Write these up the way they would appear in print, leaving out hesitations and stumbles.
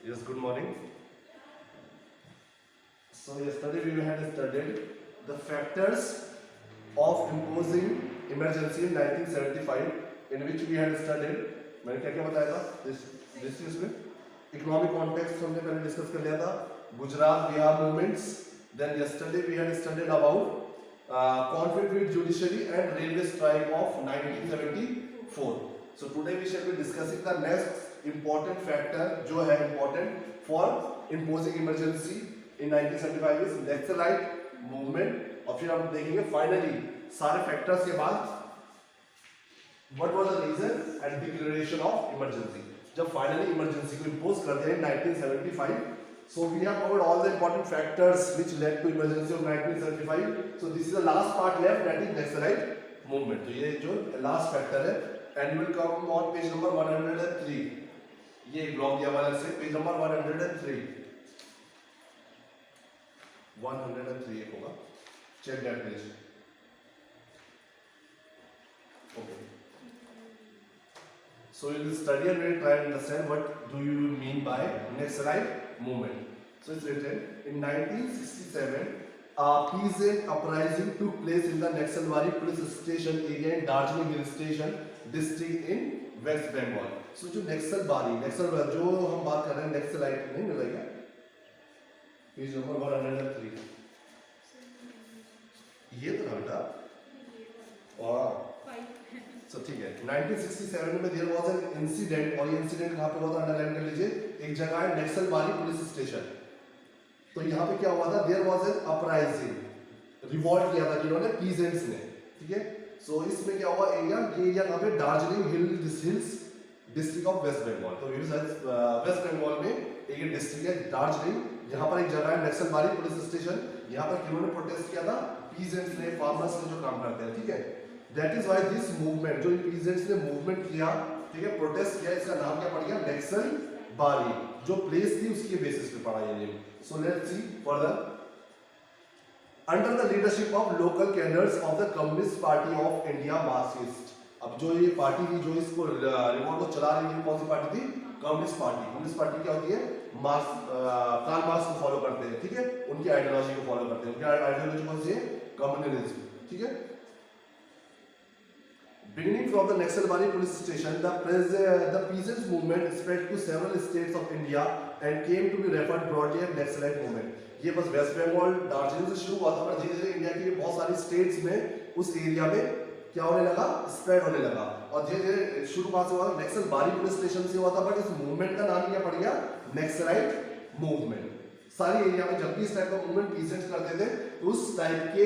Yes, good morning. So yesterday we had studied the factors of imposing emergency in 1975, in which we had studied, मैंने क्या क्या बताया था this चीज में इकोनॉमिक कॉन्टेक्स्ट हमने पहले डिस्कस कर लिया था, Gujarat Bihar movements. Then yesterday we had studied about conflict with judiciary and railway strike of 1974. So today we shall be discussing the next important factor जो है important for imposing emergency in 1975 is Naxalite movement. और फिर हम देखेंगे finally सारे factors के बाद what was the reason and declaration of emergency. जब फाइनली इमरजेंसी को इम्पोज कर दिया in 1975. So we have covered all the important factors which led to emergency of 1975. So this is the last part left, that is Naxalite movement. तो ये जो last factor है and will come on page number 103. ये block दिया वाला से page number 103 एक होगा. Check that please. Okay. So you will study and we'll try and understand what do you mean by Naxalite movement. So it's written in 1967 a peasant uprising took place in the Naxalbari police station area in Darjeeling Hill Station district in West Bengal. So जो Naxalbari जो हम बात कर रहे हैं Naxalite नहीं मिल रहा है पेज नंबर 103 ये तो बेटा और so, ठीक है. 1967 में देयर वाज एन इंसिडेंट और ये इंसिडेंट कहाँ पे हुआ था अंडरलाइन कर लीजिए. एक जगह है नक्सलबारी पुलिस स्टेशन. तो यहाँ पे क्या हुआ था, there was an uprising, revolt किया था जिन्होंने पीजेंट्स ने. ठीक है. सो इसमें क्या हुआ, एरिया ये एरिया कहाँ पे, Darjeeling hills district of West Bengal. तो वेस्ट बंगाल में एक डिस्ट्रिक्ट है दार्जिलिंग, यहाँ पर एक जगह है नक्सलबारी पुलिस स्टेशन. यहाँ पर किन्होंने प्रोटेस्ट किया था, पीजेंट्स ने, फार्मर्स ने जो काम करते हैं. ठीक है. That is why this movement जो peasants ने movement किया, ठीक है, प्रोटेस्ट किया, इसका नाम क्या पड़ गया, नक्सलबारी. जो प्लेस थी उसके बेसिस पे पड़ा ये name. So let's C further. Under the leadership of local cadres of the communist Party of India Marxist. अब जो ये पार्टी थी जो इसको रिवॉल्ट को चला रही थी, कौन सी पार्टी थी, कम्युनिस्ट पार्टी. कम्युनिस्ट पार्टी क्या होती है, कार्ल मार्क्स को फॉलो करते हैं. ठीक है. उनकी आइडियोलॉजी को फॉलो करते हैं. उनकी आइडियोलॉजी कौन सी है, कम्युनलिज्म. ठीक है. Beginning from the Naxalbari police station, the peasants movement spread to several states of India and came to be referred broadly as Naxalite movement. ये बस वेस्ट बंगाल दार्जिलिंग से शुरू हुआ था, पर धीरे धीरे इंडिया की बहुत सारी स्टेट्स में उस एरिया में क्या होने लगा, स्प्रेड होने लगा. और धीरे धीरे शुरू कहाँ से हुआ, नक्सलबारी पुलिस स्टेशन से हुआ था, बट इस मूवमेंट का नाम क्या पड़ गया, नक्सलाइट मूवमेंट. सारी एरिया में जब भी इस टाइप का मूवमेंट पीसेंट्स करते थे, उस टाइप के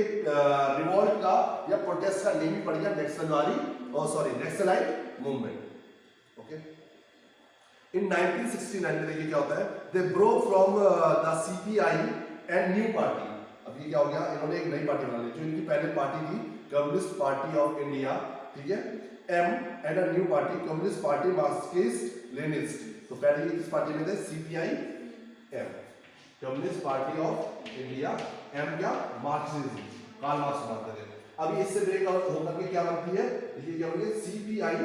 रिवॉल्ट का या प्रोटेस्ट का नेम ही पड़ गया नक्सलाइट मूवमेंट. ओके. इन 1969 में देखिए क्या होता है, they broke from the CPI and new party. अब ये क्या हो गया, इन्होंने एक नई पार्टी बना ली. जो इनकी पहले पार्टी थी कम्युनिस्ट पार्टी ऑफ इंडिया, ठीक है, M, and a new party Communist Party Marxist Leninist. तो पहले ये किस पार्टी में थे, CPI M, Communist Party of India, M क्या, मार्क्सिज्म, कार्ल मार्क्स बनाते थे. अब इससे ब्रेक आउट होकर के क्या बनती है, देखिए क्या बनती है, सीपीआई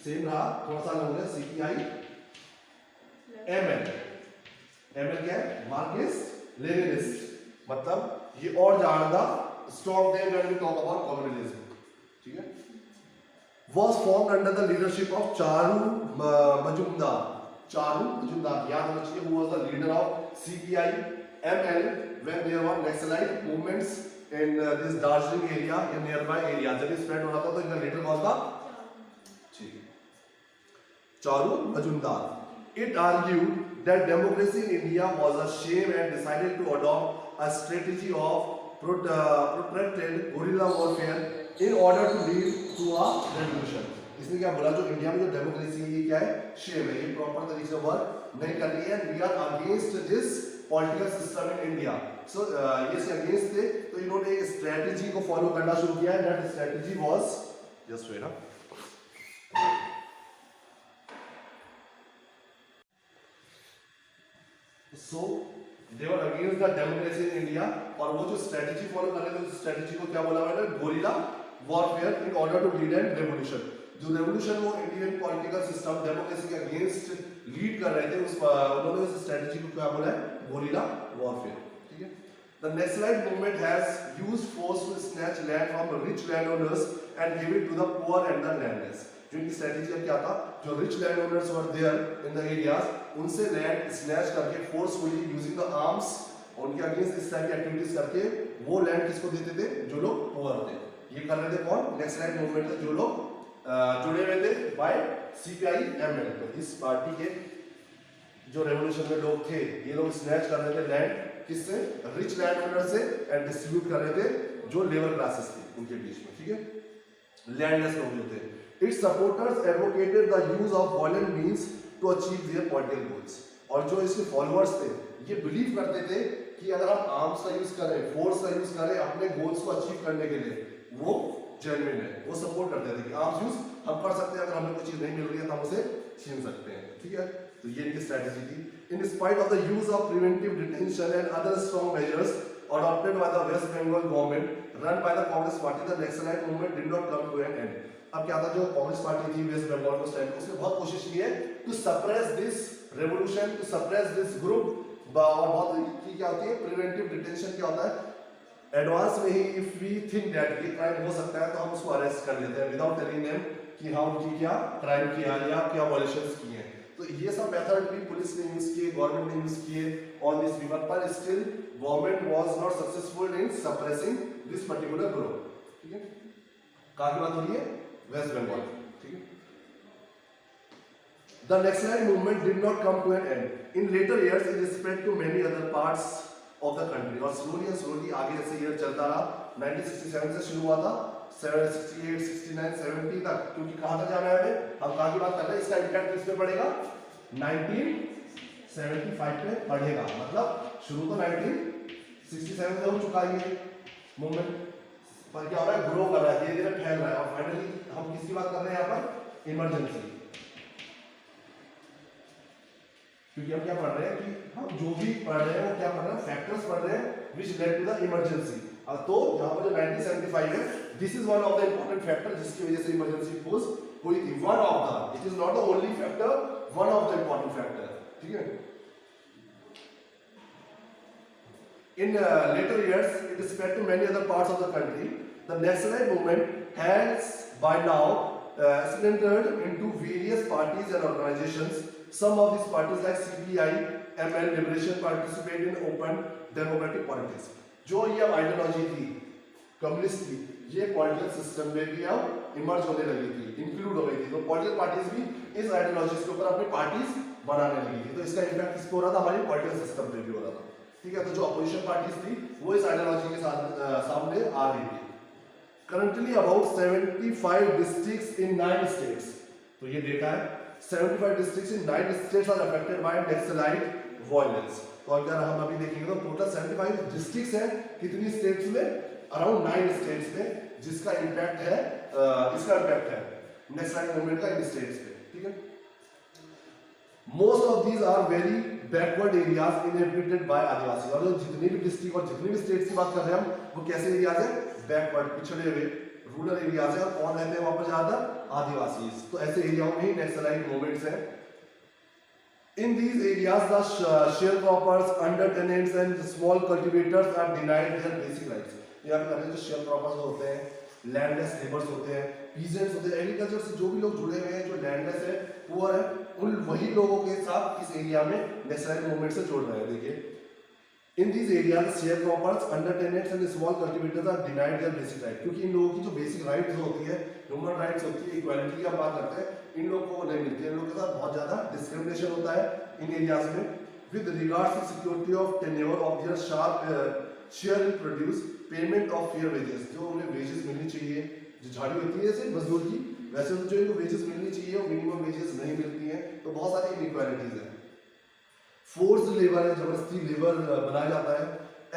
सेम रहा, थोड़ा सा अलग हो गया, सीपीआई एमएल. एमएल क्या है, मार्क्सिस्ट लेनिनिस्ट. मतलब ये और ज्यादा स्ट्रॉन्ग थे when we talk about communalism. ठीक है. was formed under the leadership of Charu Majumdar. याद होना चाहिए, who was the leader of CPI ML when there were Naxalite movements in this Darjeeling area and nearby area. जब spread हो रहा था तो इनका लीडर कौन था, Charu Majumdar. It argued that democracy in India was a shame and decided to adopt a strategy of protracted guerrilla warfare in order to lead to a revolution. इसने क्या बोला, जो इंडिया में जो डेमोक्रेसी है ये क्या है, शेम है, ये प्रॉपर तरीके से वर्क नहीं कर रही है. We are against this political system in India. So ये से अगेंस्ट थे, तो इन्होंने एक स्ट्रेटजी को फॉलो करना शुरू किया. That strategy was just wait up. So they were against the democracy in India. और वो जो स्ट्रेटजी फॉलो कर रहे थे, उस स्ट्रेटजी को क्या बोला मैंने, guerrilla warfare in order to lead an revolution. जो रेवोल्यूशन वो इंडियन पॉलिटिकल सिस्टम डेमोक्रेसी के अगेंस्ट लीड कर रहे थे, उन्होंने उस स्ट्रेटजी को क्या बोला है, गोरिल्ला वॉरफेयर, ठीक है। The Naxalite movement has used force to snatch land from rich landowners and give it to the poor and the landless. जो इनकी स्ट्रेटजी क्या था, जो rich landowners were there in the areas, उनसे land snatch करके forcefully using the arms, उनके against इस type की एक्टिविटीज करके वो लैंड किसको देते थे, जो लोग पुअर थे। ये कर रहे थे कौन, नक्सलाइट मूवमेंट थे, जो लोग जुड़े हुए थे बाय सीपीआई एमएल। तो इस पार्टी के जो रेवोल्यूशन में लोग थे, ये लोग स्नैच कर रहे थे लैंड किससे, रिच लैंड ओनर से, एंड डिस्ट्रीब्यूट कर रहे थे जो लेबर क्लासेस थी उनके बीच में, ठीक है, लैंडलेस लोग जो थे। Its supporters advocated the use of violent means to achieve their political goals. और जो इसके फॉलोअर्स थे ये बिलीव करते थे कि अगर हम आर्म्स का यूज करें, फोर्स का यूज करें अपने गोल्स को अचीव करने के लिए, वो जेन्युइन है, वो सपोर्ट करते थे कि आर्म्स यूज हम कर सकते हैं, अगर हमें कोई चीज नहीं मिल रही है तो हम उसे छीन सकते हैं, ठीक है। तो ये इनकी स्ट्रेटजी थी। In spite of the use of preventive detention and other strong measures adopted by the West Bengal government run by the Congress party, the Naxalite movement did not come to an end. अब क्या था, जो Congress party थी वेस्ट बंगाल को stand, उसने बहुत कोशिश की है to suppress this revolution, to suppress this group. और बहुत की क्या होती है, प्रिवेंटिव डिटेंशन क्या होता है, एडवांस में ही इफ वी थिंक दैट ये क्राइम हो सकता है तो हम उसको अरेस्ट कर लेते हैं विदाउट टेलिंग देम कि हाँ उनकी क्या क्राइम किया या क्या वायलेशंस किए हैं। तो ये सब मेथड भी पुलिस ने यूज किए, गवर्नमेंट ने यूज किए ऑन दिस पीपल, पर still government was not successful in suppressing this particular group, ठीक है। कहाँ की बात हो रही है, वेस्ट बंगाल, ठीक है। The Naxalite movement did not come to an end. In later years, it spread to many other parts of the country. और slowly and slowly आगे जैसे ईयर चलता रहा, 1967 से शुरू हुआ था, 68, 69, 70 तक, क्योंकि कहाँ तक जाना है हमें, हम कहाँ की बात कर रहे हैं, इसका इम्पैक्ट किस पे पड़ेगा, 1975 पे पड़ेगा। मतलब शुरू तो 1967 से हो चुका है ये मूवमेंट, पर क्या हो रहा है, ग्रो कर रहा है, धीरे धीरे फैल रहा है। और फाइनली हम किसकी बात कर रहे हैं यहाँ पर, इमरजेंसी, क्योंकि हम क्या पढ़ रहे हैं कि हम जो भी पढ़ रहे हैं वो क्या पढ़ रहे हैं, फैक्टर्स पढ़ रहे हैं which led to the emergency. तो यहाँ पर जो 1975 है, this is one of the important factor जिसकी वजह से इमरजेंसी पोज हुई थी, one of the, it is not the only factor, one of the important factor, ठीक है। In later years, it is spread to many other parts of the country. The Naxalite movement has by now splintered into various parties and organizations. Some of these parties like CPI, ML, Liberation participate in open democratic politics. जो ये ideology थी, communist थी, ये political system में भी अब emerge होने लगी थी, इंक्लूड हो गई थी। तो पॉलिटिकल पार्टीज भी इस आइडियोलॉजी के ऊपर अपनी पार्टीज बनाने लगी थी। तो इसका इम्पैक्ट किस पे हो रहा था, हमारी पॉलिटिकल सिस्टम पे भी हो रहा था, ठीक है। तो जो अपोजिशन पार्टीज थी वो इस आइडियोलॉजी के साथ सामने आ रही थी। Currently about 75 districts in 9 states, तो ये डेटा है, 75 districts in 9 states are affected by Naxalite violence. तो अगर हम अभी देखेंगे तो टोटल 75 डिस्ट्रिक्ट्स हैं, कितनी स्टेट्स में, अराउंड 9 स्टेट्स में, जिसका इम्पैक्ट है, इसका इम्पैक्ट है Naxalite मूवमेंट का इन स्टेट्स पे, ठीक है। Most of these are very backward areas inhabited by adivasi. और जितने भी डिस्ट्रिक्ट और जितने भी स्टेट्स की बात कर रहे हैं हम, वो कैसे एरियाज है, बैकवर्ड, पिछड़े हुए रूरल एरियाज है। और कौन रहते हैं वहां पर ज्यादा, आदिवासी। तो ऐसे एरियाओं में ही नक्सलाइट मूवमेंट्स हैं। In these areas, the sharecroppers, undertenants and small cultivators are denied their basic rights. यहाँ पे जो sharecroppers होते हैं, लैंडलेस लेबर्स होते हैं, पीजेंट्स होते हैं, एग्रीकल्चर से जो भी लोग जुड़े हुए हैं, जो लैंडलेस है, पुअर है, उन वही लोगों के साथ इस एरिया में नक्सलाइट मूवमेंट से जोड़ रहे हैं। देखिए, In these areas, sharecroppers, undertenants and small cultivators are denied their basic rights. क्योंकि इन लोगों की जो बेसिक राइट्स होती है, ह्यूमन राइट्स होती है, इक्वालिटी की हम बात करते हैं, इन लोगों को नहीं मिलती है। इन लोगों के साथ बहुत ज्यादा डिस्क्रिमिनेशन होता है इन एरियाज में। With regards to security of tenure of their share in produce, payment of fair wages, जो उन्हें wages मिलनी चाहिए, जो झाड़ी होती है जैसे मजदूर की, वैसे तो जो इनको wages मिलनी चाहिए वो मिनिमम wages नहीं मिलती हैं। तो बहुत सारी इनइक्वालिटीज हैं। फोर्स्ड लेबर है, जबरदस्ती लेबर बनाया जाता है।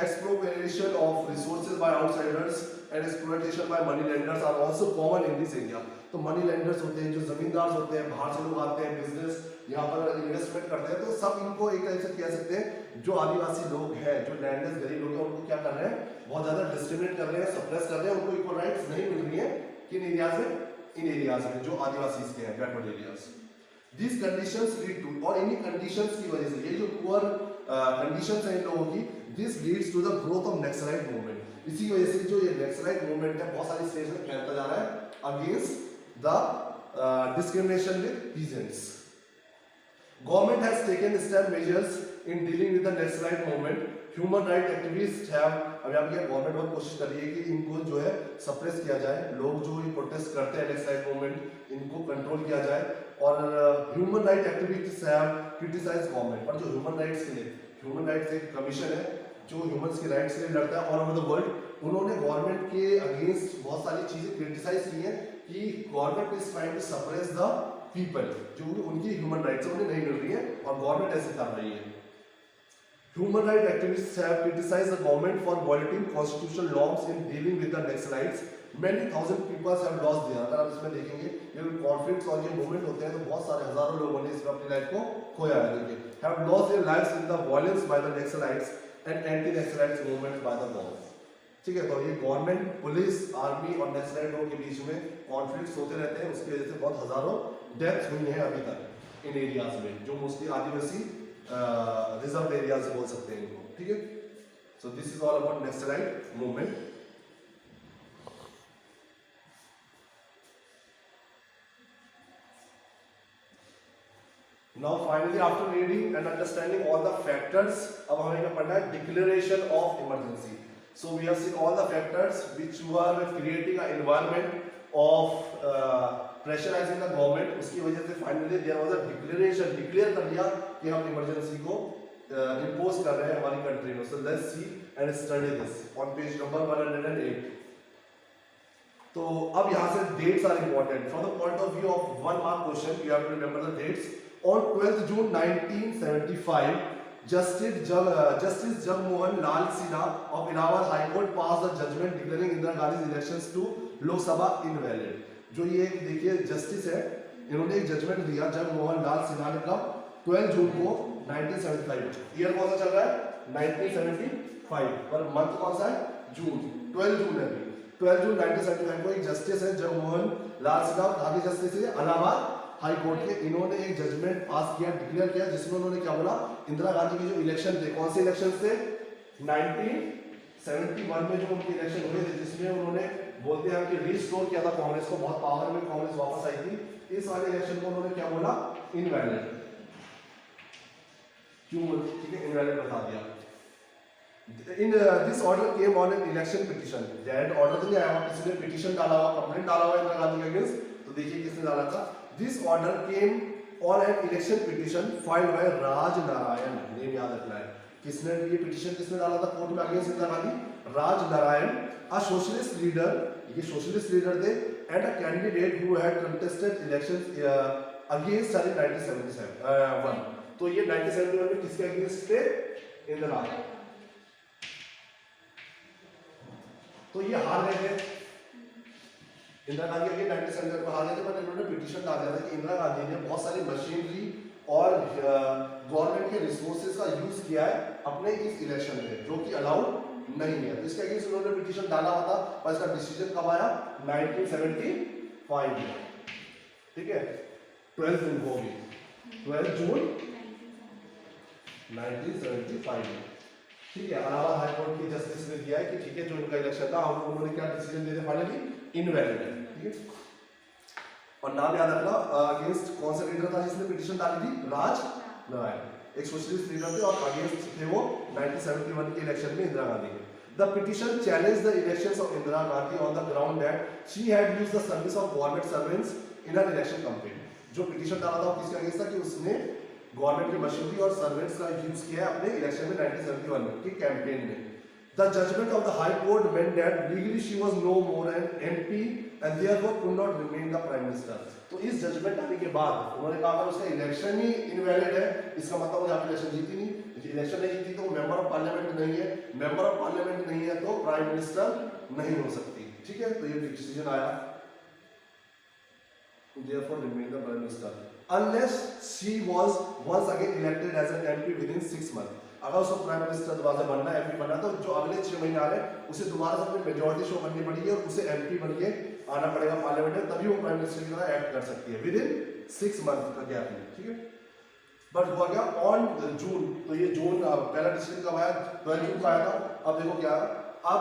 Expropriation of resources by outsiders and exploitation by money lenders are also common in this area. तो मनी लेंडर्स होते हैं, जो जमींदार होते हैं, बाहर से लोग आते हैं, बिजनेस यहाँ पर इन्वेस्टमेंट करते हैं, तो सब इनको एक तरह से कह सकते हैं जो आदिवासी लोग हैं, जो लैंडलेस गरीब लोग हैं, उनको क्या कर रहे हैं, बहुत ज्यादा डिस्क्रिमिनेट कर रहे हैं, सप्रेस कर रहे हैं, उनको इक्वल राइट्स नहीं मिल रही है किन एरियाज में, इन एरियाज में जो आदिवासी के हैं, backward areas. These conditions lead to, और इन्हीं conditions की वजह से, ये जो poor conditions हैं इन लोगों की, this leads to the growth of Naxalite movement। इसी वजह से जो ये Naxalite movement है बहुत सारी स्टेट्स में फैलता जा रहा है against the discrimination with peasants। Government has taken step measures in dealing with the Naxalite movement। Human rights activists have, अब यहाँ पे गवर्नमेंट बहुत कोशिश कर रही है कि इनको जो है सप्रेस किया जाए, लोग जो ये प्रोटेस्ट करते हैं Naxalite मूवमेंट इनको कंट्रोल किया जाए। और human right activists have criticise government, पर जो ह्यूमन राइट्स के लिए, ह्यूमन राइट्स एक कमीशन है जो ह्यूमंस के राइट्स के लिए लड़ता है ऑल ओवर द वर्ल्ड, उन्होंने गवर्नमेंट के अगेंस्ट बहुत सारी चीजें क्रिटिसाइज की हैं कि government is trying to suppress the people, जो उनकी ह्यूमन राइट्स उन्हें नहीं मिल रही है और गवर्नमेंट ऐसे कर रही है। Human rights activists have criticized the government for violating constitutional norms in dealing with the Naxalites। Many thousand people have lost their, अगर आप इसमें देखेंगे ये कॉन्फ्लिक्ट्स और ये मूवमेंट होते हैं तो बहुत सारे हजारों लोगों ने इसमें अपनी लाइफ को खोया है। देखिए, have lost their lives in the violence by the Naxalites and anti-Naxalites movement by the government। ठीक है, तो ये गवर्नमेंट, पुलिस, आर्मी और नक्सलाइटों के बीच में कॉन्फ्लिक्ट्स होते रहते हैं, उसकी वजह से बहुत हजारों डेथ्स हुई हैं अभी तक इन एरियाज में, जो मोस्टली आदिवासी रिजर्व एरिया से बोल सकते हैं इनको। ठीक है, so this is all about Naxalite movement. Now finally after reading and understanding all the factors, अब हमें क्या पढ़ना है, declaration of emergency. So we have seen all the factors which were creating a environment of pressurising the government, उसकी वजह से finally there was a declaration, declare कर दिया कि हम इमरजेंसी को इंपोज कर रहे हैं हमारी कंट्री में। So let's see and study this on page number 108। तो अब यहाँ से dates are important from the point of view of 1 mark question, you have to remember the dates. On 12 June 1975 justice Jagmohan Lal Sinha of Allahabad high court pass the judgement declaring Indira Gandhi elections to Lok Sabha invalid. जो ये देखिए justice है, इन्होंने एक judgement दिया जगमोहन लाल सिन्हा ने कब, 12 जून को 1975। ईयर कौन सा चल रहा है, 1975, पर मंथ कौन सा है, जून, 12 जून है। 12 जून 1975 को एक जस्टिस है जगमोहन लाल सिन्हा, आगे जस्टिस है इलाहाबाद हाई कोर्ट के, इन्होंने एक जजमेंट पास किया, डिक्लेयर किया, जिसमें उन्होंने क्या बोला, इंदिरा गांधी के जो इलेक्शन थे, कौन से इलेक्शन थे, 1971 में जो उनके इलेक्शन हुए थे, जिसमें उन्होंने बोलते हैं कि रिस्टोर किया था कांग्रेस को, बहुत पावर में कांग्रेस वापस आई थी, इस वाले इलेक्शन को उन्होंने क्या बोला, इनवैलिड। क्यों, ठीक है, इनवैलिड बता दिया। In this order came on an election petition। That order तो नहीं आया, किसी ने पिटीशन डाला हुआ, कंप्लेंट डाला हुआ इंदिरा गांधी के अगेंस्ट, तो देखिए किसने डाला था। This order came on an election petition filed by Raj Narayan, name याद रखना है, किसने ये पिटीशन किसने डाला था कोर्ट में against Indira Gandhi, Raj Narayan, a socialist leader, ये सोशलिस्ट लीडर थे, and a candidate who had contested elections against her in 1971। तो ये 1971 में किसके अगेंस्ट थे, इंदिरा, तो ये हार गए थे, इंदिरा गांधी के 1971 में हार गए थे, पर इन्होंने पिटीशन डाल दिया था कि इंदिरा गांधी ने बहुत सारी मशीनरी और गवर्नमेंट के रिसोर्सेज का यूज किया है अपने इस इलेक्शन में, जो कि अलाउड नहीं है। तो इसके अगेंस्ट उन्होंने पिटीशन डाला हुआ था, पर इसका डिसीजन कब आया, 1975 में। ठीक है, 12 जून को होगी, 12 जून 1975 में। ठीक है, इलाहाबाद हाई कोर्ट की जस्टिस ने दिया है कि ठीक है, जो उनका इलेक्शन था उन्होंने क्या डिसीजन दे दिया, फाइनली इनवैलिड है। ठीक है, और नाम याद रखना, अगेंस्ट कौन सा लीडर था जिसने पिटीशन डाली थी, राज नारायण, एक सोशलिस्ट लीडर थे, और अगेंस्ट थे वो 1971 के इलेक्शन में इंदिरा गांधी के। The petition challenged the elections of Indira Gandhi on the ground that she had used the service of government servants in her election campaign। जो पिटीशन डाला था किसके अगेंस्ट था कि उसने गवर्नमेंट की मशीनरी और सर्वेंट्स का यूज किया है अपने इलेक्शन में 1971 की कैंपेन में। The judgment of the High Court meant that legally she was no more an MP and therefore could not remain the Prime Minister। तो इस जजमेंट आने के बाद उन्होंने कहा अगर उसका इलेक्शन ही इनवैलिड है, इसका मतलब वो यहाँ इलेक्शन जीती नहीं, इलेक्शन नहीं जीती तो वो मेंबर ऑफ पार्लियामेंट नहीं है, मेंबर ऑफ पार्लियामेंट नहीं है तो प्राइम मिनिस्टर नहीं हो सकती। ठीक है, तो ये डिसीजन आया, therefore remain the Prime Minister unless she was once again elected as an MP within 6 months। अगर उसको प्राइम मिनिस्टर दोबारा बनना है, एमपी बनना, तो जो अगले 6 महीने आ रहे हैं उसे दोबारा से अपनी मेजॉरिटी शो करनी पड़ेगी और उसे एमपी बन के आना पड़ेगा पार्लियामेंट में, तभी वो प्राइम मिनिस्टर की तरह एक्ट कर सकती है विद इन 6 मंथ का गैप में, ठीक है। बट हुआ क्या ऑन जून, तो ये जून पहला डिसीजन कब आया, 12 जून को आया था। अब देखो क्या, अब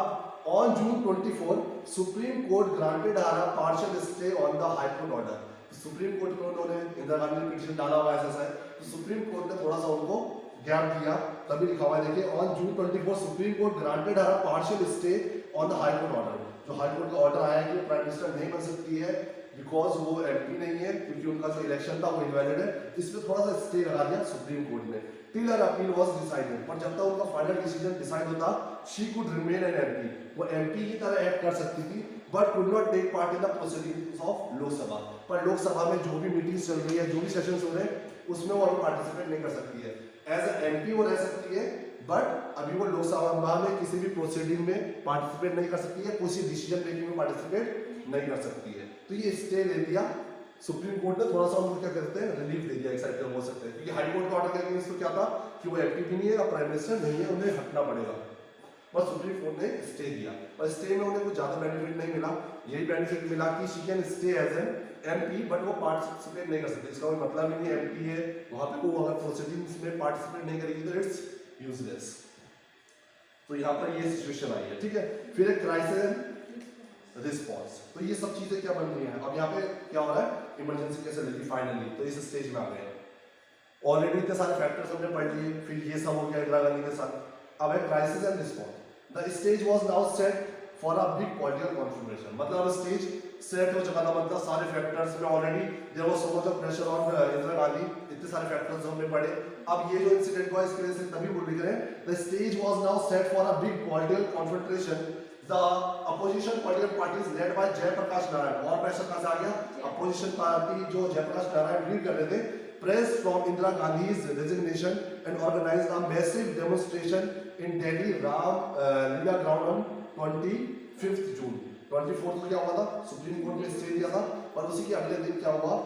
on June 24 supreme court granted partial stay on the high court order. Supreme court में उन्होंने इंदिरा गांधी ने पिटीशन डाला हुआ ऐसा है, तो सुप्रीम कोर्ट ने थोड़ा सा उनको गैप दिया, तभी लिखा हुआ है देखिए on June 24 supreme court granted partial stay on the high court order. जो हाई कोर्ट का ऑर्डर आया है कि प्राइम मिनिस्टर नहीं बन सकती है बिकॉज वो एमपी नहीं है, क्योंकि उनका जो इलेक्शन था वो इनवैलिड है, इस पे थोड़ा सा स्टे लगा दिया सुप्रीम कोर्ट ने till her appeal was decided. पर जब तक उनका फाइनल डिसीजन डिसाइड होता she could remain an MP, वो एमपी की तरह एक्ट कर सकती थी but could not take part in the proceedings of Lok Sabha. पर लोकसभा में जो भी मीटिंग चल रही है, जो भी सेशंस हो रहे हैं, उसमें वो अभी पार्टिसिपेट नहीं कर सकती है। एज अ एमपी वो रह सकती है बट अभी वो लोकसभा में किसी भी प्रोसीडिंग में पार्टिसिपेट नहीं कर सकती है, किसी डिसीजन मेकिंग में पार्टिसिपेट नहीं कर सकती है। तो ये स्टे ले दिया सुप्रीम कोर्ट ने, थोड़ा सा उनको क्या करते हैं रिलीफ दे दिया एक साइड पे बोल सकते हैं, क्योंकि हाई कोर्ट का ऑर्डर के अगेंस्ट तो क्या था कि वो एमपी भी नहीं है और प्राइम मिनिस्टर नहीं है, उन्हें हटना पड़ेगा। पर सुप्रीम कोर्ट ने स्टे दिया, पर स्टे में उन्हें कुछ ज्यादा बेनिफिट नहीं मिला। यही बेनिफिट मिला कि she can stay as an MP but वो पार्टिसिपेट नहीं कर सकते। इसका कोई मतलब ही नहीं एमपी है वहां पे वो अगर प्रोसीडिंग्स में पार्टिसिपेट नहीं करेगी तो इट्स यूजलेस। तो यहाँ पर ये सिचुएशन आई है, ठीक है। फिर एक क्राइसिस रिस्पॉन्स, तो ये सब चीजें क्या बन रही हैं। अब यहाँ पे क्या हो रहा है, इमरजेंसी कैसे लेगी फाइनली, तो इस स्टेज में आ गए हैं। ऑलरेडी इतने सारे फैक्टर्स हमने पढ़ लिए, फिर ये सब हो गया इंदिरा गांधी के साथ। अब है crisis and response. The stage was now set for a big political confliction, मतलब अब स्टेज सेट हो चुका था, मतलब सारे फैक्टर्स में already there was so much of pressure on Indira Gandhi, इतने सारे फैक्टर्स हमने पढ़े। अब ये जो इंसिडेंट हुआ इसकी वजह से तभी बोल रहे हैं the stage was now set for a big political confliction. The opposition political parties led by Jayaprakash Narayan, और प्रेशर कहां से आ गया, अपोजिशन पार्टी जो जयप्रकाश नारायण लीड कर रहे थे, pressed from Indira Gandhi's resignation and organized a massive demonstration in Delhi Ram Leela ground on 25th June। 24 को क्या हुआ था, सुप्रीम कोर्ट ने स्टे दिया था, पर उसी के अगले दिन क्या हुआ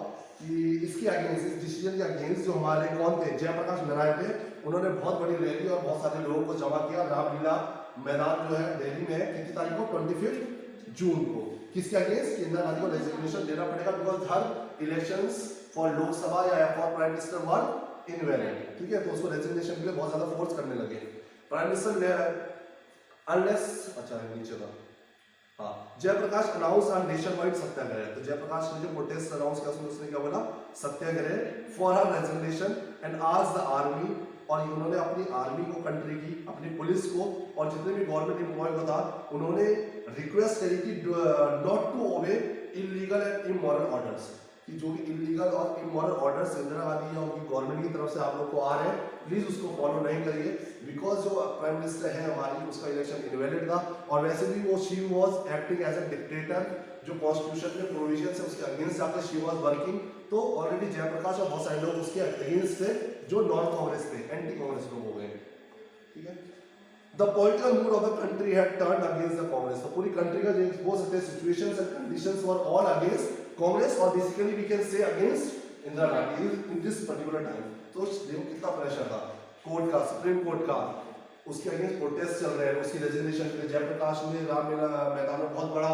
कि इसके अगेंस्ट, इस डिसीजन के अगेंस्ट जो हमारे कौन थे, जयप्रकाश नारायण थे, उन्होंने बहुत बड़ी रैली और बहुत सारे लोगों को जमा किया रामलीला मैदान जो है दिल्ली में है, कितनी तारीख को, 25 जून को। किसके अगेंस्ट, इंदिरा गांधी को रेजिग्नेशन देना पड़ेगा because her elections for Lok Sabha या for prime minister were invalid, ठीक है। तो उसको रेजिग्नेशन के लिए बहुत ज्यादा फोर्स करने लगे प्राइम मिनिस्टर ने, अनलेस अच्छा नीचे था, हाँ, Jayaprakash announce on nationwide satyagraha. तो जयप्रकाश ने जो प्रोटेस्ट अनाउंस किया उसने क्या बोला, satyagraha for her resignation and asked the army, और उन्होंने अपनी आर्मी को, कंट्री की, अपनी पुलिस को और जितने भी गवर्नमेंट एम्प्लॉय को था, उन्होंने रिक्वेस्ट करी कि not to obey illegal and immoral orders, कि जो भी इलीगल और इमोरल ऑर्डर्स इंदिरा गांधी या उनकी गवर्नमेंट की तरफ से आप लोग को आ रहे हैं, प्लीज उसको फॉलो नहीं करिए, बिकॉज जो प्राइम मिनिस्टर है हमारी, उसका इलेक्शन इनवैलिड था, और वैसे भी वो she was acting as a dictator, जो कॉन्स्टिट्यूशन में प्रोविजन है उसके अगेंस्ट जाकर शी वाज वर्किंग। तो ऑलरेडी जयप्रकाश और बहुत सारे लोग उसके अगेंस्ट थे जो नॉन कांग्रेस थे, एंटी कांग्रेस लोग हो गए, ठीक है। The political mood of the country had turned against the Congress, तो पूरी कंट्री का जो बोल सकते हैं situations and conditions were all against Congress, और basically we can say against Indira Gandhi in this particular time. तो देखो कितना प्रेशर था कोर्ट का, सुप्रीम कोर्ट का, उसके अगेंस्ट प्रोटेस्ट चल रहे हैं, उसकी रेजिग्नेशन के लिए जयप्रकाश ने रामलीला मैदान में बहुत बड़ा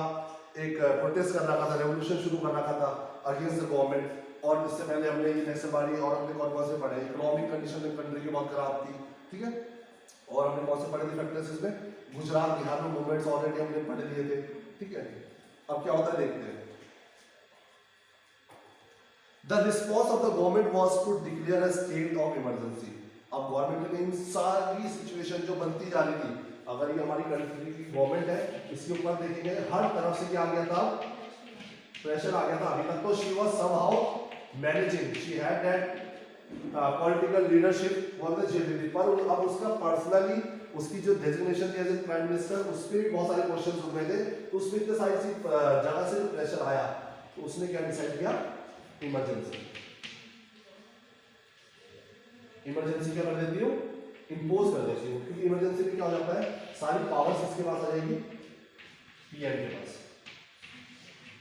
एक प्रोटेस्ट कर रखा था, रेवोल्यूशन शुरू कर रखा था अगेंस्ट द गवर्नमेंट। और इससे पहले हमने ये नक्सलबाड़ी और हमने कौन से पढ़े, इकोनॉमिक कंडीशन इन कंट्री की बहुत खराब थी, ठीक है। और हमने कौन से पढ़े थे फैक्टर्स इसमें, गुजरात बिहार में मूवमेंट्स ऑलरेडी हमने पढ़ लिए थे, ठीक है। अब क्या होता है देखते हैं। The response of the government was to declare a state of emergency। अब गवर्नमेंट ने इन सारी सिचुएशन जो बनती जा रही थी, अगर ये हमारी कंट्री की गवर्नमेंट है, इसके ऊपर देखेंगे हर तरफ से क्या आ गया था, प्रेशर आ गया था। अभी तक तो she was somehow managing, she had that political leadership was the JVP, पर अब उसका पर्सनली उसकी जो डेजिग्नेशन थी एज ए प्राइम मिनिस्टर, उस पर भी बहुत सारे क्वेश्चन उठ रहे थे, तो उसमें इतने सारी सी जगह से जो प्रेशर आया, तो उसने क्या डिसाइड किया, इमरजेंसी। इमरजेंसी क्या कर देती हूँ, इंपोज कर देती हूँ, क्योंकि इमरजेंसी में क्या हो जाता है, सारी पावर्स इसके पास आ जाएगी, पीएम के पास,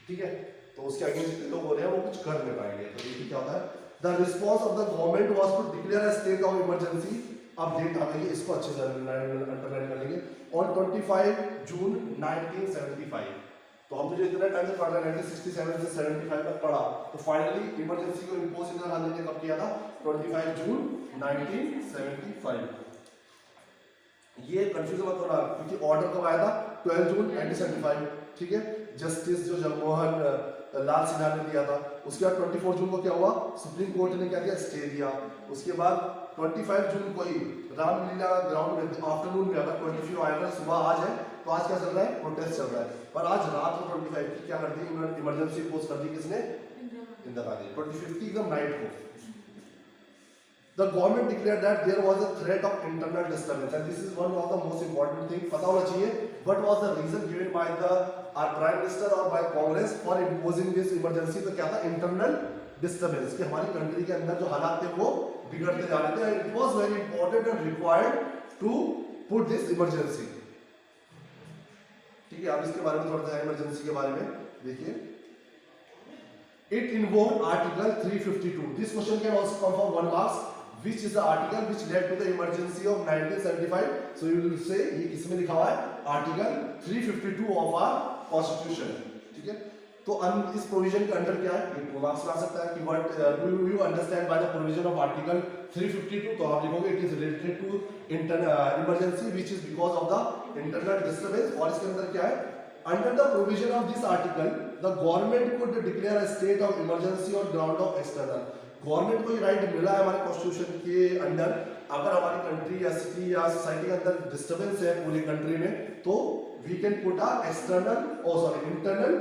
ठीक है। तो उसके अगेंस्ट जितने लोग हो रहे हैं वो कुछ कर नहीं पाएंगे। तो देखिए क्या होता है, the response of the government was to declare a state of emergency. अब डेट आ गई है, इसको अच्छे से अंडरलाइन कर लेंगे। ऑन 25 जून 1975 तो हम तुझे इतना टाइम से पढ़ रहे हैं 1967 से 75 तक पढ़ा, तो फाइनली इमरजेंसी को इम्पोज इंदिरा गांधी ने कब किया था? 25 जून 1975। ये कंफ्यूजन मत होना, क्योंकि ऑर्डर कब आया था? 12 जून 1975, ठीक है। जस्टिस जो जगमोहन लाल सिन्हा ने दिया था। उसके बाद 24 जून को क्या हुआ? सुप्रीम कोर्ट ने क्या दिया? स्टे दिया। उसके बाद 25 जून को ही रामलीला ग्राउंड में आफ्टरनून में, अगर 25 आएगा सुबह आज है, तो आज क्या चल रहा है? प्रोटेस्ट चल रहा है। पर आज रात को 25 की क्या कर दी? इमरजेंसी इम्पोज कर दी। किसने? इंदिरा गांधी। 25 की एकदम नाइट को the government declared that there was a threat of internal disturbance, and this is one of the most important thing पता होना चाहिए. What was the reason given by our prime minister or by Congress for imposing this emergency? तो क्या था? internal disturbance, कि हमारी country के अंदर जो हालात थे वो बिगड़ते जा रहे थे, and it was very important and required to put this emergency. ठीक है, अब इसके बारे में थोड़ा सा इमरजेंसी के बारे में देखिए. It involved Article 352. This question can also come from 1 marks. Which is the article which led to the emergency of 1975? So you will say ये किसमें लिखा हुआ है? Article 352 of our Constitution. ठीक है, तो इस प्रोविजन के अंडर क्या है? एक मार्क्स ला सकता है कि what do you understand by the provision of Article 352? तो आप लिखोगे it is related to emergency which is because of the internal disturbance. और इसके अंदर क्या है? Under the provision of this article, the government could declare a state of emergency on ground of external. Government को ये right मिला है हमारे कॉन्स्टिट्यूशन के अंदर, अगर हमारी कंट्री या सिटी या सोसाइटी के अंदर डिस्टर्बेंस है पूरी कंट्री में, तो we can put a internal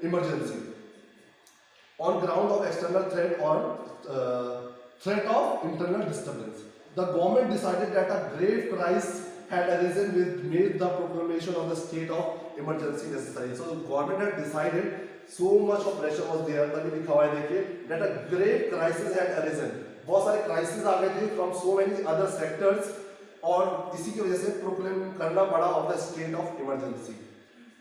emergency on ground of external threat और threat of internal disturbance. The government decided that a grave crisis had arisen which made the proclamation of the state of emergency necessary. So the government had decided, so much of pressure was there, तभी लिखा हुआ है देखिए, that a grave crisis had arisen. बहुत सारे crisis आ गए थे from so many other sectors, और इसी की वजह से प्रोक्लेम करना पड़ा of the state of emergency.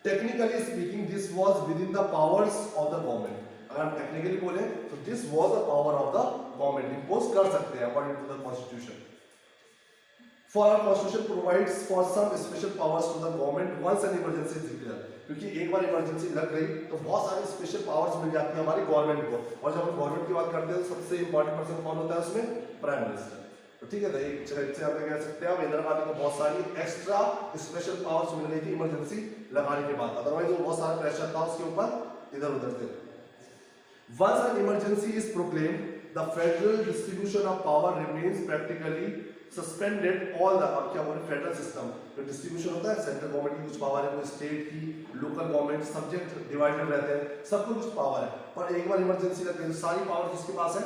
Technically speaking, this was within the powers of the government. अगर हम टेक्निकली बोले तो this was the power of the government, impose कर सकते हैं according to the constitution. For our constitution provides for some special powers to the government once an emergency is declared. क्योंकि एक बार emergency लग गई तो बहुत सारी स्पेशल पावर्स मिल जाती है हमारी गवर्नमेंट को. और जब हम गवर्नमेंट की बात करते हैं तो सबसे इंपॉर्टेंट पर्सन कौन होता है उसमें? Prime minister. तो ठीक है, तो एक से आप कह सकते हैं इंदिरा गांधी को बहुत सारी एक्स्ट्रा स्पेशल पावर्स मिल गई थी इमरजेंसी लगाने के बाद, अदरवाइज वो बहुत सारा प्रेशर था उसके ऊपर इधर उधर से. Once an emergency is proclaimed, the federal distribution of power remains practically suspended. All the अब क्या बोले फेडरल सिस्टम जो डिस्ट्रीब्यूशन होता है, सेंट्रल गवर्नमेंट की कुछ पावर है, कोई स्टेट की, लोकल गवर्नमेंट, सब्जेक्ट डिवाइडेड रहते हैं, सबको कुछ पावर है. पर एक बार इमरजेंसी लग गई सारी पावर किसके पास है?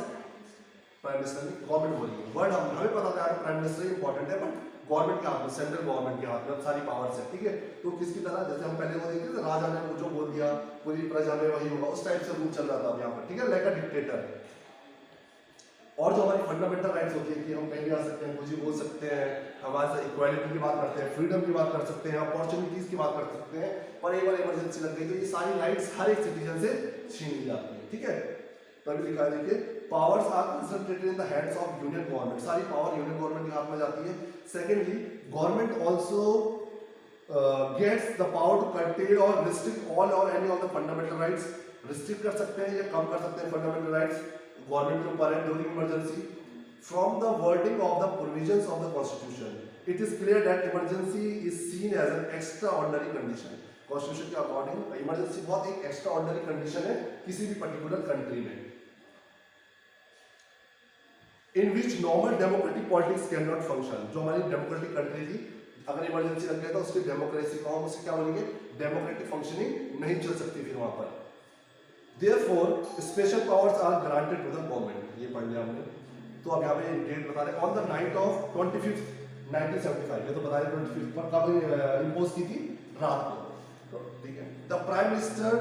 प्राइम मिनिस्टर ने. गवर्नमेंट बोली वर्ड हमें पता था प्राइम मिनिस्टर इंपॉर्टेंट है, बट गवर्नमेंट के हाथ में, सेंट्रल गवर्नमेंट के हाथ में सारी पावर्स है. ठीक है, तो किसकी तरह जैसे हम पहले वो देखते थे, राजा ने जो बोल दिया पूरी प्रजा में वही होगा, उस टाइप से रूल चल रहा था यहाँ पर. ठीक है, लाइक अ डिक्टेटर. और जो हमारी फंडामेंटल राइट्स होती है कि हम कहीं भी आ सकते हैं, कुछ भी बोल सकते हैं, हमारे साथ इक्वालिटी की बात करते हैं, फ्रीडम की बात कर सकते हैं, अपॉर्चुनिटीज की बात कर सकते हैं. पर एक बार इमरजेंसी लग गई तो ये सारी राइट्स हर एक सिटीजन से छीन ली जाती है. ठीक है, तभी लिखा है देखिए, powers are concentrated in the hands of union government. सारी पावर यूनियन गवर्नमेंट के हाथ में जाती है. Secondly, government also gets the power to curtail or restrict all or any of the fundamental rights. Restrict कर सकते हैं या कम कर सकते हैं फंडामेंटल राइट्स, गवर्नमेंट के ऊपर है during emergency. From the wording of the provisions of the constitution it is clear that emergency is seen as an extraordinary condition. Constitution के अकॉर्डिंग इमरजेंसी बहुत एक एक्स्ट्रा ऑर्डिनरी कंडीशन है किसी भी particular country में, in which normal democratic politics can not function. जो हमारी democratic country थी, अगर इमरजेंसी लग गया तो उसकी डेमोक्रेसी को हम उससे क्या बोलेंगे? डेमोक्रेटिक फंक्शनिंग नहीं चल सकती फिर वहां पर. Therefore, special powers are granted to the government. ये पढ़ लिया हमने. तो अब यहाँ पे डेट बता रहे on the night of 25th 1975. ये तो बता रहे 25th पर कब इम्पोज की थी? रात को. ठीक है. The Prime Minister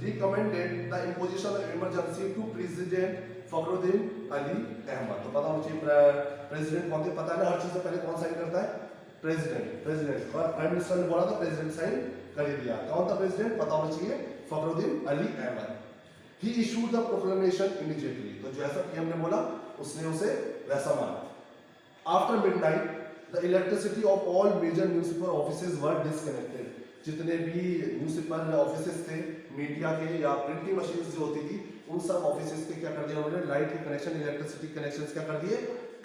recommended the imposition of emergency to President Fakhruddin Ali Ahmad. तो पता होना चाहिए प्रेसिडेंट कौन थे, पता है ना, हर चीज से पहले कौन साइन करता है? प्रेसिडेंट. और प्राइम मिनिस्टर ने बोला था प्रेसिडेंट साइन कर दिया. कौन था प्रेसिडेंट? पता होना चाहिए, Fakhruddin Ali Ahmad. He issued the proclamation immediately. तो जैसा कि हमने बोला उसने उसे वैसा माना. After midnight, the electricity of all major municipal offices were disconnected. जितने भी न्यूज़पेपर ऑफिसेस थे मीडिया के या प्रिंटिंग मशीन जो होती थी, उन सब ऑफिसेस के क्या कर दिया उन्होंने, लाइट के कनेक्शन, इलेक्ट्रिसिटी कनेक्शन क्या कर दिए,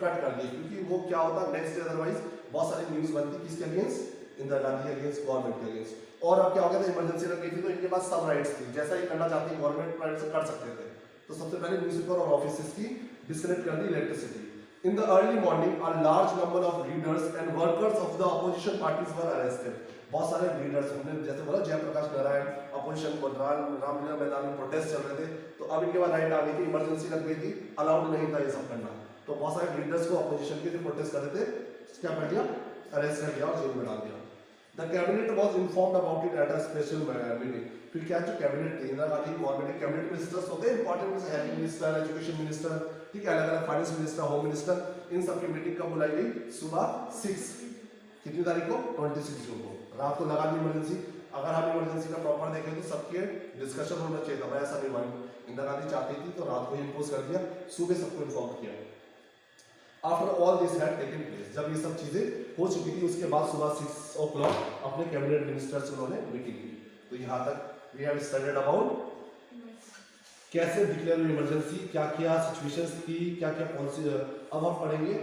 कट कर दिए। क्योंकि वो क्या होता नेक्स्ट डे अदरवाइज बहुत सारी न्यूज बनती किसके against, Indira Gandhi against, government के अगेंस्ट। और अब क्या हो गया था, इमरजेंसी लग गई थी तो इनके पास सब राइट्स थी, जैसा ही करना चाहती गवर्नमेंट राइट से कर सकते थे। तो सबसे पहले न्यूज़पेपर और ऑफिसेस की डिस्कनेक्ट कर दी electricity. In the early morning, a large number of leaders and workers of the opposition parties were arrested. बहुत सारे लीडर्स, हमने जैसे बोला जयप्रकाश नारायण अपोजिशन को रामलीला मैदान में प्रोटेस्ट चल रहे थे, तो अब इनके बाद राइट आ गई थी, इमरजेंसी लग गई थी, अलाउड नहीं था ये सब करना। तो बहुत सारे लीडर्स को अपोजिशन के जो प्रोटेस्ट कर रहे थे क्या कर दिया, अरेस्ट कर दिया और जेल में डाल दिया। The cabinet was informed about it at a special meeting. फिर क्या जो कैबिनेट थी, इंदिरा गांधी गवर्नमेंट के कैबिनेट मिनिस्टर्स होते हैं important, health minister, education minister, ठीक है, अलग अलग फाइनेंस मिनिस्टर, होम मिनिस्टर, इन सब की मीटिंग कब बुलाई गई, सुबह 6 कितनी तारीख को, 26 जून को, रात को लगा दी इमरजेंसी। अगर हम इमरजेंसी का प्रॉपर देखें तो सबके डिस्कशन होना चाहिए था, ऐसा नहीं हुआ। इंदिरा गांधी चाहती थी तो रात को ही इम्पोज कर दिया, सुबह सबको इन्फॉर्म किया। After all this had taken place, जब ये सब चीजें हो चुकी थी उसके बाद सुबह 6 o'clock अपने कैबिनेट मिनिस्टर से उन्होंने मीटिंग की। तो यहाँ तक वी हैव स्टडीड अबाउट कैसे डिक्लेयर हुई इमरजेंसी, क्या क्या सिचुएशंस थी, क्या क्या पॉलिसी। अब हम पढ़ेंगे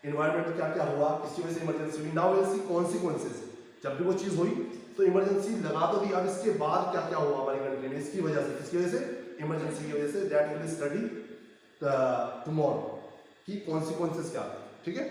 एनवायरमेंट क्या क्या हुआ, किसकी वजह से इमरजेंसी हुई। नाउ विल सी कॉन्सिक्वेंसेस, जब भी वो चीज हुई तो इमरजेंसी लगा तो दी, अब इसके बाद क्या क्या हुआ हमारी कंट्री में इसकी वजह से, किसकी वजह से, इमरजेंसी की वजह से। दैट विल स्टडी टुमारो की कॉन्सिक्वेंसेस क्या थे, ठीक है।